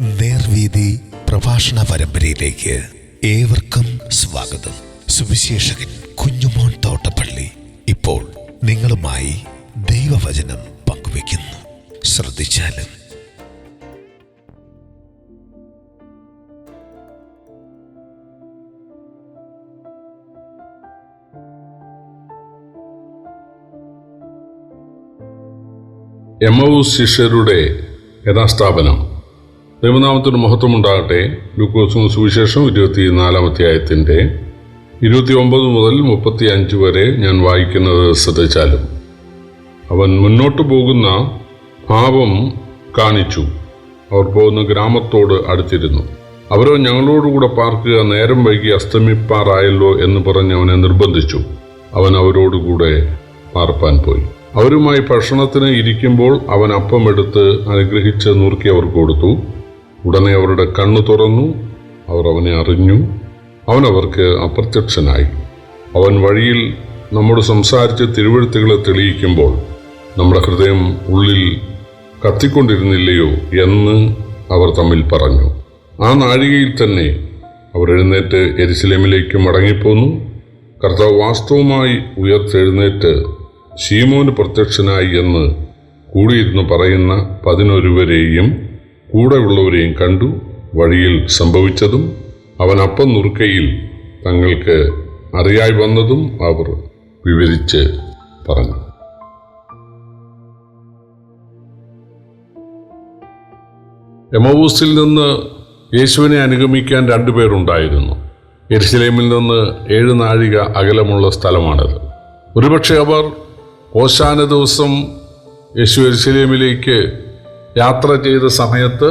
നേർവീതി പ്രഭാഷണ പരമ്പരയിലേക്ക് ഏവർക്കും സ്വാഗതം. സുവിശേഷകൻ കുഞ്ഞുമോൻ തോട്ടപ്പള്ളി ഇപ്പോൾ നിങ്ങളുമായി ദൈവവചനം പങ്കുവയ്ക്കുന്നു. ശ്രദ്ധിച്ചാലും. എമ്മൗസ് ശിഷ്യരുടെ യഥാസ്ഥാപനം. ദൈവനാമത്തിന് മഹത്വമുണ്ടാകട്ടെ. ലൂക്കോസ് സുവിശേഷം 24-ാം അധ്യായത്തിൻ്റെ 29 മുതൽ 35 വരെ ഞാൻ വായിക്കുന്നത് ശ്രദ്ധിച്ചാലും. അവൻ മുന്നോട്ട് പോകുന്ന ഭാവം കാണിച്ചു. അവർ പോകുന്ന ഗ്രാമത്തോട് അടുത്തിരുന്നു. അവരോ ഞങ്ങളോടുകൂടെ പാർക്കുക, നേരം വൈകി അസ്തമിപ്പാറായല്ലോ എന്ന് പറഞ്ഞ് അവനെ നിർബന്ധിച്ചു. അവൻ അവരോടുകൂടെ പാർപ്പാൻ പോയി. അവരുമായി ഭക്ഷണത്തിന് ഇരിക്കുമ്പോൾ അവൻ അപ്പമെടുത്ത് അനുഗ്രഹിച്ച് നുറുക്കി അവർക്ക് കൊടുത്തു. ഉടനെ അവരുടെ കണ്ണു തുറന്നു, അവർ അവനെ അറിഞ്ഞു. അവൻ അവർക്ക് അപ്രത്യക്ഷനായി. അവൻ വഴിയിൽ നമ്മോട് സംസാരിച്ച് തിരുവെഴുത്തുകളെ തെളിയിക്കുമ്പോൾ നമ്മുടെ ഹൃദയം ഉള്ളിൽ കത്തിക്കൊണ്ടിരുന്നില്ലയോ എന്ന് അവർ തമ്മിൽ പറഞ്ഞു. ആ നാഴികയിൽ തന്നെ അവർ എഴുന്നേറ്റ് യെരുശലേമിലേക്ക് മടങ്ങിപ്പോന്നു. കർത്താവ് വാസ്തവമായി ഉയർത്തെഴുന്നേറ്റ് ശീമോന് പ്രത്യക്ഷനായി എന്ന് കൂടിയിരുന്ന് പറയുന്ന 11 കൂടെയുള്ളവരെയും കണ്ടു. വഴിയിൽ സംഭവിച്ചതും അവൻ അപ്പം നുറുക്കയിൽ തങ്ങൾക്ക് അറിയായി വന്നതും അവർ വിവരിച്ച് പറഞ്ഞു. എമ്മൗസിൽ നിന്ന് യേശുവിനെ അനുഗമിക്കാൻ 2 പേരുണ്ടായിരുന്നു. യെരുശലേമിൽ നിന്ന് 7 നാഴിക അകലമുള്ള സ്ഥലമാണിത്. ഒരുപക്ഷെ അവർ ഓശാന ദിവസം യേശു യെരുശലേമിലേക്ക് യാത്ര ചെയ്ത സമയത്ത്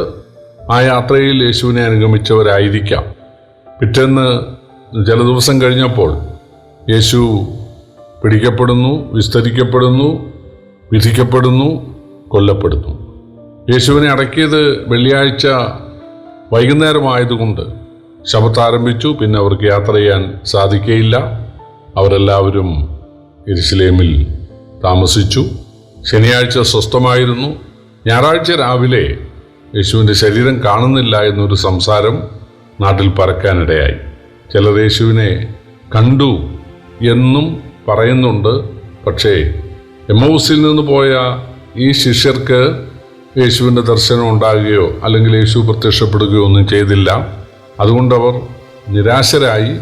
ആ യാത്രയിൽ യേശുവിനെ അനുഗമിച്ചവരായിരിക്കാം. പിറ്റേന്ന് ചില ദിവസം കഴിഞ്ഞപ്പോൾ യേശു പിടിക്കപ്പെടുന്നു, വിസ്തരിക്കപ്പെടുന്നു, വിധിക്കപ്പെടുന്നു, കൊല്ലപ്പെടുന്നു. യേശുവിനെ അടക്കിയത് വെള്ളിയാഴ്ച വൈകുന്നേരമായതുകൊണ്ട് ശബത്ത് ആരംഭിച്ചു. പിന്നെ അവർക്ക് യാത്ര ചെയ്യാൻ സാധിക്കുകയില്ല. അവരെല്ലാവരും യെരുശലേമിൽ താമസിച്ചു. ശനിയാഴ്ച സ്വസ്ഥമായിരുന്നു. ഞായറാഴ്ച രാവിലെ യേശുവിൻ്റെ ശരീരം കാണുന്നില്ല എന്നൊരു സംസാരം നാട്ടിൽ പരക്കാനിടയായി. ചിലർ യേശുവിനെ കണ്ടു എന്നും പറയുന്നുണ്ട്. പക്ഷേ എമ്മൗസിൽ നിന്ന് പോയ ഈ ശിഷ്യർക്ക് യേശുവിൻ്റെ ദർശനം ഉണ്ടാകുകയോ അല്ലെങ്കിൽ യേശു പ്രത്യക്ഷപ്പെടുകയോ ഒന്നും ചെയ്തില്ല. അതുകൊണ്ടവർ നിരാശരായി.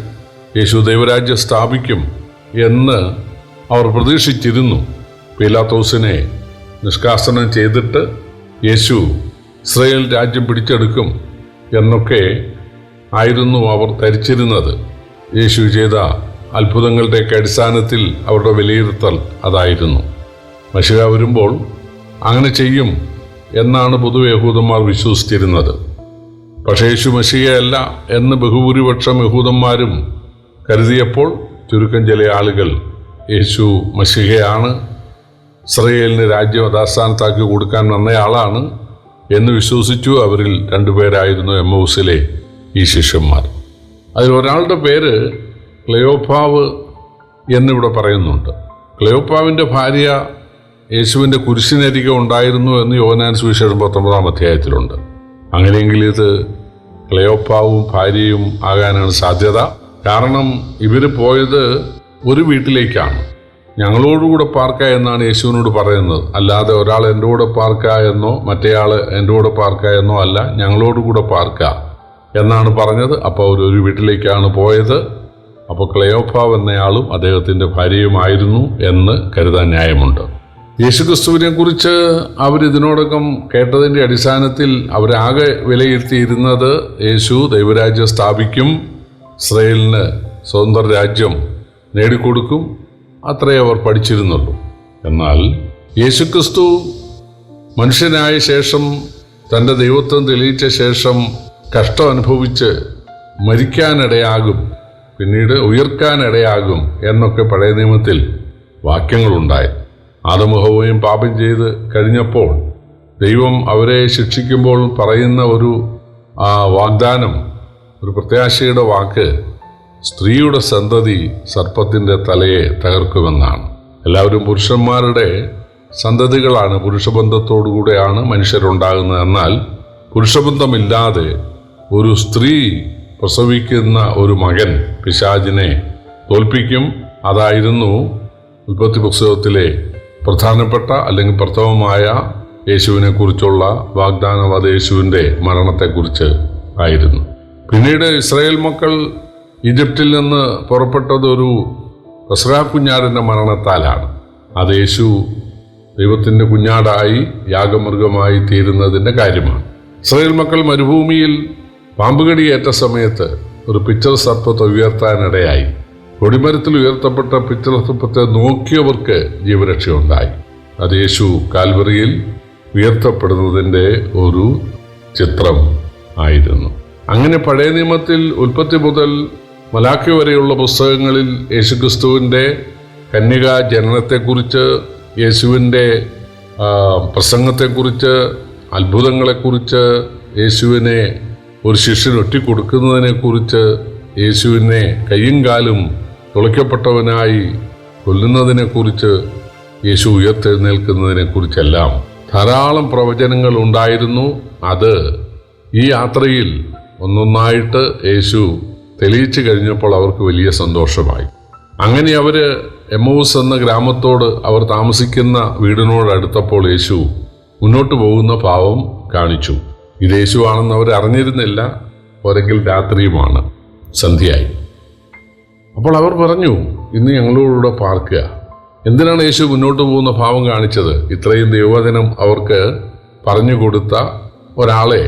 യേശു ദൈവരാജ്യം സ്ഥാപിക്കും എന്ന് അവർ പ്രതീക്ഷിച്ചിരുന്നു. പീലാത്തോസിനെ നിഷ്കാസനം ചെയ്തിട്ട് യേശു ഇസ്രായേൽ രാജ്യം പിടിച്ചെടുക്കും എന്നൊക്കെ ആയിരുന്നു അവർ ധരിച്ചിരുന്നത്. യേശു ചെയ്ത അത്ഭുതങ്ങളുടെയൊക്കെ അടിസ്ഥാനത്തിൽ അവരുടെ വിലയിരുത്തൽ അതായിരുന്നു. മശിഹ വരുമ്പോൾ അങ്ങനെ ചെയ്യും എന്നാണ് പൊതുവെ യഹൂദന്മാർ വിശ്വസിച്ചിരുന്നത്. പക്ഷേ യേശു മശിഹയല്ല എന്ന് ബഹുഭൂരിപക്ഷം യഹൂദന്മാരും കരുതിയപ്പോൾ ചുരുക്കം ചില ആളുകൾ യേശു മശിഹയാണ്, ഇസ്രായേലിന് രാജ്യം യഥാസ്ഥാനത്താക്കി കൊടുക്കാൻ വന്നയാളാണ് എന്ന് വിശ്വസിച്ചു. അവരിൽ 2 പേരായിരുന്നു എമ്മൗസിലെ ഈ ശിഷ്യന്മാർ. അതിലൊരാളുടെ പേര് ക്ലെയോപ്പാവ് എന്നിവിടെ പറയുന്നുണ്ട്. ക്ലെയോപ്പാവിൻ്റെ ഭാര്യ യേശുവിൻ്റെ കുരിശിനരികെ ഉണ്ടായിരുന്നു എന്ന് യോഹന്നാൻ സുവിശേഷം 19-ാം അധ്യായത്തിലുണ്ട്. അങ്ങനെയെങ്കിൽ ഇത് ക്ലെയോപ്പാവും ഭാര്യയും ആകാനാണ് സാധ്യത. കാരണം ഇവർ പോയത് ഒരു വീട്ടിലേക്കാണ്. ഞങ്ങളോടുകൂടെ പാർക്ക എന്നാണ് യേശുവിനോട് പറയുന്നത്. അല്ലാതെ ഒരാൾ എൻ്റെ കൂടെ പാർക്ക എന്നോ മറ്റേയാൾ എൻ്റെ കൂടെ പാർക്ക എന്നോ അല്ല, ഞങ്ങളോടുകൂടെ പാർക്ക എന്നാണ് പറഞ്ഞത്. അപ്പോൾ അവരൊരു വീട്ടിലേക്കാണ് പോയത്. അപ്പോൾ ക്ലെയോപ്പാവ് എന്നയാളും അദ്ദേഹത്തിൻ്റെ ഭാര്യയുമായിരുന്നു എന്ന് കരുതാൻ ന്യായമുണ്ട്. യേശുക്രിസ്തുവിനെ കുറിച്ച് അവരിതിനോടകം കേട്ടതിൻ്റെ അടിസ്ഥാനത്തിൽ അവരാകെ വിലയിരുത്തിയിരുന്നത് യേശു ദൈവരാജ്യം സ്ഥാപിക്കും, ഇസ്രായേലിന് സ്വതന്ത്ര രാജ്യം നേടിക്കൊടുക്കും, അത്രേ അവർ പഠിച്ചിരുന്നുള്ളൂ. എന്നാൽ യേശുക്രിസ്തു മനുഷ്യനായ ശേഷം, തൻ്റെ ദൈവത്വം തെളിയിച്ച ശേഷം കഷ്ടം അനുഭവിച്ച് മരിക്കാനിടയാകും, പിന്നീട് ഉയർക്കാനിടയാകും എന്നൊക്കെ പഴയ നിയമത്തിൽ വാക്യങ്ങളുണ്ടായി. ആദമും ഹവ്വയും പാപം ചെയ്ത് കഴിഞ്ഞപ്പോൾ ദൈവം അവരെ ശിക്ഷിക്കുമ്പോൾ പറയുന്ന ഒരു വാഗ്ദാനം, ഒരു പ്രത്യാശയുടെ വാക്ക്, സ്ത്രീയുടെ സന്തതി സർപ്പത്തിൻ്റെ തലയെ തകർക്കുമെന്നാണ്. എല്ലാവരും പുരുഷന്മാരുടെ സന്തതികളാണ്, പുരുഷബന്ധത്തോടുകൂടെയാണ് മനുഷ്യരുണ്ടാകുന്നത്. എന്നാൽ പുരുഷബന്ധമില്ലാതെ ഒരു സ്ത്രീ പ്രസവിക്കുന്ന ഒരു മകൻ പിശാചിനെ തോൽപ്പിക്കും. അതായിരുന്നു ഉൽപ്പത്തി പുസ്തകത്തിലെ പ്രധാനപ്പെട്ട അല്ലെങ്കിൽ പ്രഥമമായ യേശുവിനെ കുറിച്ചുള്ള വാഗ്ദാനം. അത് യേശുവിൻ്റെ മരണത്തെക്കുറിച്ച് ആയിരുന്നു. പിന്നീട് ഇസ്രായേൽ മക്കൾ ഈജിപ്തിൽ നിന്ന് പുറപ്പെട്ടത് ഒരു പെസഹ കുഞ്ഞാടിൻ്റെ മരണത്താലാണ്. അത് യേശു ദൈവത്തിൻ്റെ കുഞ്ഞാടായി യാഗമൃഗമായി തീരുന്നതിൻ്റെ കാര്യമാണ്. ഇസ്രായേൽ മക്കൾ മരുഭൂമിയിൽ പാമ്പുകടിയേറ്റ സമയത്ത് ഒരു പിച്ചർ സർപ്പത്തെ ഉയർത്താനിടയായി. കൊടിമരത്തിൽ ഉയർത്തപ്പെട്ട പിച്ചർ സർപ്പത്തെ നോക്കിയവർക്ക് ജീവരക്ഷയുണ്ടായി. അത് യേശു കാൽവറിയിൽ ഉയർത്തപ്പെടുന്നതിൻ്റെ ഒരു ചിത്രം ആയിരുന്നു. അങ്ങനെ പഴയ നിയമത്തിൽ ഉൽപ്പത്തി മുതൽ മലാഖി വരെയുള്ള പുസ്തകങ്ങളിൽ യേശുക്രിസ്തുവിൻ്റെ കന്യകാ ജനനത്തെക്കുറിച്ച്, യേശുവിൻ്റെ പ്രസംഗത്തെക്കുറിച്ച്, അത്ഭുതങ്ങളെക്കുറിച്ച്, യേശുവിനെ ഒരു ശിഷ്യന് ഒറ്റിക്കൊടുക്കുന്നതിനെക്കുറിച്ച്, യേശുവിനെ കയ്യും കാലും തുളയ്ക്കപ്പെട്ടവനായി കൊല്ലുന്നതിനെക്കുറിച്ച്, യേശു ഉയർത്തെഴുന്നേൽക്കുന്നതിനെക്കുറിച്ചെല്ലാം ധാരാളം പ്രവചനങ്ങൾ ഉണ്ടായിരുന്നു. അത് ഈ യാത്രയിൽ ഒന്നൊന്നായിട്ട് യേശു തെളിയിച്ചു കഴിഞ്ഞപ്പോൾ അവർക്ക് വലിയ സന്തോഷമായി. അങ്ങനെ അവർ എമ്മൗസ് എന്ന ഗ്രാമത്തോട്, അവർ താമസിക്കുന്ന വീടിനോട് അടുത്തപ്പോൾ യേശു മുന്നോട്ട് പോകുന്ന ഭാവം കാണിച്ചു. ഇത് യേശു ആണെന്ന് അവർ അറിഞ്ഞിരുന്നില്ല. ഒരെങ്കിൽ രാത്രിയുമാണ്, സന്ധ്യയായി. അപ്പോൾ അവർ പറഞ്ഞു, ഇന്ന് ഞങ്ങളോടുകൂടെ പാർക്കുക. എന്തിനാണ് യേശു മുന്നോട്ട് പോകുന്ന ഭാവം കാണിച്ചത്? ഇത്രയും ദൈവവചനം അവർക്ക് പറഞ്ഞു കൊടുത്ത ഒരാളെ,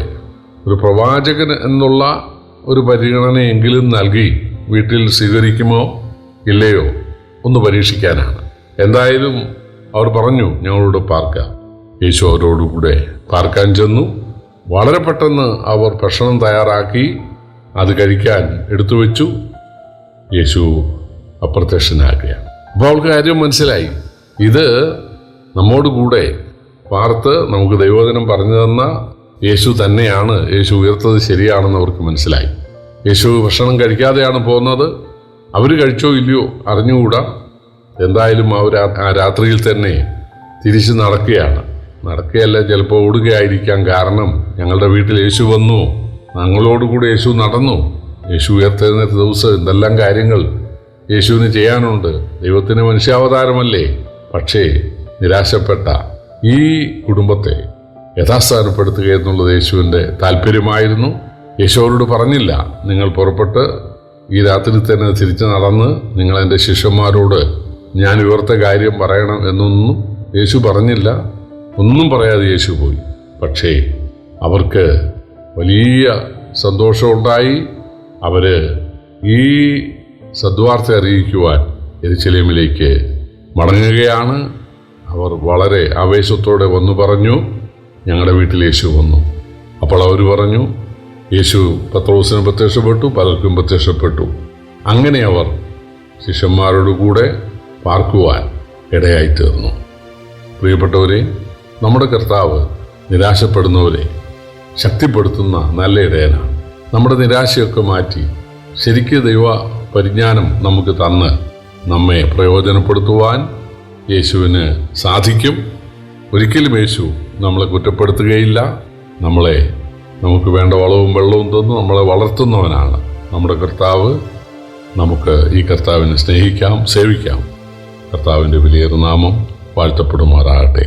ഒരു പ്രവാചകൻ എന്നുള്ള ഒരു പരിഗണനയെങ്കിലും നൽകി വീട്ടിൽ സ്വീകരിക്കുമോ ഇല്ലയോ ഒന്ന് പരീക്ഷിക്കാനാണ്. എന്തായാലും അവർ പറഞ്ഞു, ഞങ്ങളോട് പാർക്കാം. യേശു അവരോടുകൂടെ പാർക്കാൻ ചെന്നു. വളരെ പെട്ടെന്ന് അവർ ഭക്ഷണം തയ്യാറാക്കി അത് കഴിക്കാൻ എടുത്തു വെച്ചു. യേശു അപ്രത്യക്ഷനാകുകയാണ്. അപ്പോൾ അവൾക്ക് കാര്യം മനസ്സിലായി. ഇത് നമ്മോടുകൂടെ പാർത്ത് നമുക്ക് ദൈവവചനം പറഞ്ഞു തന്ന യേശു തന്നെയാണ്. യേശു ഉയർത്തത് ശരിയാണെന്ന് അവർക്ക് മനസ്സിലായി. യേശു ഭക്ഷണം കഴിക്കാതെയാണ് പോകുന്നത്. അവർ കഴിച്ചോ ഇല്ലയോ അറിഞ്ഞുകൂടാ. എന്തായാലും അവർ ആ രാത്രിയിൽ തന്നെ തിരിച്ച് നടക്കുകയല്ല, ചിലപ്പോൾ ഓടുകയായിരിക്കാം. കാരണം ഞങ്ങളുടെ വീട്ടിൽ യേശു വന്നു, ഞങ്ങളോടുകൂടി യേശു നടന്നു. യേശു ഉയർത്തെഴുന്നേറ്റ ദിവസം എന്തെല്ലാം കാര്യങ്ങൾ യേശുവിന് ചെയ്യാനുണ്ട്. ദൈവത്തിന് മനുഷ്യാവതാരമല്ലേ. പക്ഷേ നിരാശപ്പെട്ട ഈ കുടുംബത്തെ യഥാസ്ഥാനപ്പെടുത്തുക എന്നുള്ളത് യേശുവിൻ്റെ താല്പര്യമായിരുന്നു. യേശു അവരോട് പറഞ്ഞില്ല, നിങ്ങൾ പുറപ്പെട്ട് ഈ രാത്രി തന്നെ തിരിച്ചു നടന്ന് നിങ്ങൾ എൻ്റെ ശിഷ്യന്മാരോട് ഞാൻ ഉയർത്ത കാര്യം പറയണം എന്നൊന്നും യേശു പറഞ്ഞില്ല. ഒന്നും പറയാതെ യേശു പോയി. പക്ഷേ അവർക്ക് വലിയ സന്തോഷമുണ്ടായി. അവർ ഈ സദ്വാർത്ത അറിയിക്കുവാൻ യെരൂശലേമിലേക്ക് മടങ്ങുകയാണ്. അവർ വളരെ ആവേശത്തോടെ വന്നു പറഞ്ഞു, ഞങ്ങളുടെ വീട്ടിൽ യേശു വന്നു. അപ്പോൾ അവർ പറഞ്ഞു, യേശു പത്രോസിന് പ്രത്യക്ഷപ്പെട്ടു, പലർക്കും പ്രത്യക്ഷപ്പെട്ടു. അങ്ങനെ അവർ ശിഷ്യന്മാരോടുകൂടെ പാർക്കുവാൻ ഇടയായി തീർന്നു. പ്രിയപ്പെട്ടവരെ, നമ്മുടെ കർത്താവ് നിരാശപ്പെടുന്നവരെ ശക്തിപ്പെടുത്തുന്ന നല്ല ഇടയനാണ്. നമ്മുടെ നിരാശയൊക്കെ മാറ്റി ശരിക്ക് ദൈവ പരിജ്ഞാനം നമുക്ക് തന്ന് നമ്മെ പ്രയോജനപ്പെടുത്തുവാൻ യേശുവിന് സാധിക്കും. ഒരിക്കലും യേശു നമ്മളെ കുറ്റപ്പെടുത്തുകയില്ല. നമുക്ക് വേണ്ട വളവും വെള്ളവും തന്ന് നമ്മളെ വളർത്തുന്നവനാണ് നമ്മുടെ കർത്താവ്. നമുക്ക് ഈ കർത്താവിനെ സ്നേഹിക്കാം, സേവിക്കാം. കർത്താവിൻ്റെ വലിയ നാമം വാഴ്ത്തപ്പെടുമാറാകട്ടെ.